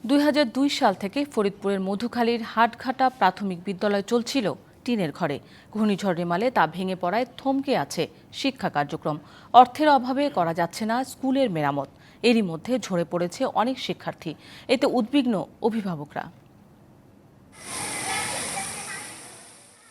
2002 সাল থেকে ফরিদপুরের মধুখালীর হাটঘাটা প্রাথমিক বিদ্যালয় চলছিল টিনের ঘরে। ঘূর্ণিঝড় রেমালে তা ভেঙে পড়ায় থমকে আছে শিক্ষা কার্যক্রম। অর্থের অভাবে করা যাচ্ছে না স্কুলের মেরামত। এরই মধ্যে ঝরে পড়েছে অনেক শিক্ষার্থী। এতে উদ্বিগ্ন অভিভাবকরা।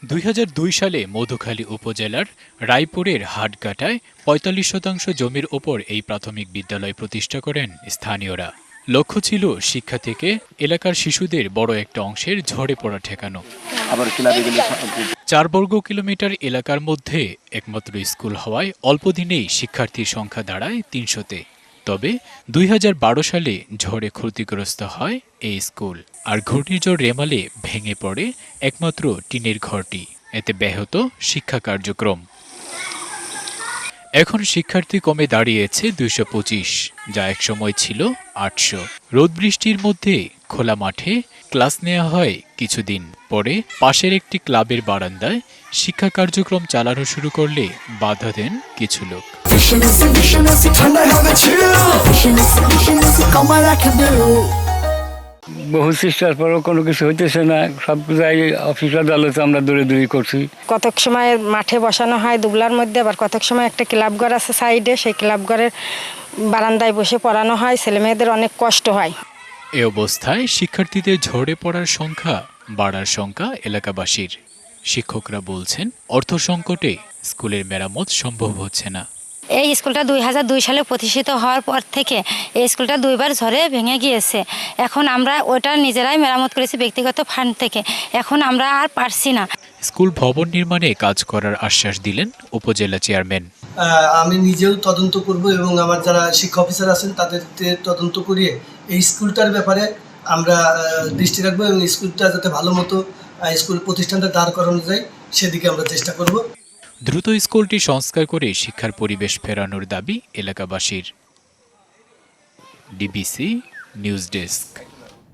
2002 সালে মধুখালী উপজেলার রায়পুরের হাটঘাটায় 45% জমির ওপর এই প্রাথমিক বিদ্যালয় প্রতিষ্ঠা করেন স্থানীয়রা। লক্ষ্য ছিল শিক্ষা থেকে এলাকার শিশুদের বড় একটা অংশের ঝরে পড়া ঠেকানো। 4 বর্গ কিলোমিটার এলাকার মধ্যে একমাত্র স্কুল হওয়ায় অল্প দিনেই শিক্ষার্থীর সংখ্যা দাঁড়ায় 300-তে। তবে 2012 সালে ঝড়ে ক্ষতিগ্রস্ত হয় এই স্কুল, আর ঘূর্ণিঝড় রেমালে ভেঙে পড়ে একমাত্র টিনের ঘরটি। এতে ব্যাহত শিক্ষা কার্যক্রম। এখন শিক্ষার্থী কমে দাঁড়িয়েছে 225, যা একসময় ছিল 800। রোদ বৃষ্টির মধ্যে খোলা মাঠে ক্লাস নেওয়া হয় কিছুদিন, পরে পাশের একটি ক্লাবের বারান্দায় শিক্ষা কার্যক্রম চালানো শুরু করলে বাধা দেন কিছু লোক। বহু চেষ্টার পরও কোনো কিছু হইতেছে না, সব যাই অফিস আদালতে আমরা দৌড়াদৌড়ি করছি। কতক সময় মাঠে বসানো হয় দুবলার মধ্যে, আবার কতক সময় একটা ক্লাব ঘর আছে সাইডে, সেই ক্লাব ঘরের বারান্দায় বসে পড়ানো হয়। ছেলেমেয়েদের অনেক কষ্ট হয়। এ অবস্থায় শিক্ষার্থীদের ঝরে পড়ার সংখ্যা বাড়ার শঙ্কা এলাকাবাসীর। শিক্ষকরা বলছেন, অর্থ সংকটে স্কুলের মেরামত সম্ভব হচ্ছে না। এই স্কুলটা 2002 সালে প্রতিষ্ঠিত হওয়ার পর থেকে এই স্কুলটা 2 বার ঝড়ে ভেঙে গিয়েছে। এখন আমরা ওটা নিজেরাই মেরামত করেছি ব্যক্তিগত ফান্ড থেকে। এখন আমরা আর পারছি না। স্কুল ভবন নির্মাণে কাজ করার আশ্বাস দিলেন উপজেলা চেয়ারম্যান। আমি নিজেও তদন্ত করব এবং আমার যারা শিক্ষা অফিসার আছেন তাদের তদন্ত করিয়ে এই স্কুলটার ব্যাপারে আমরা দৃষ্টি রাখবো এবং স্কুলটা যাতে ভালো মতো স্কুল প্রতিষ্ঠানটা দাঁড় করানো যায় সেদিকে আমরা চেষ্টা করব। দ্রুত স্কুলটি সংস্কার করে শিক্ষার পরিবেশ ফেরানোর দাবি এলাকাবাসীর। DBC news desk.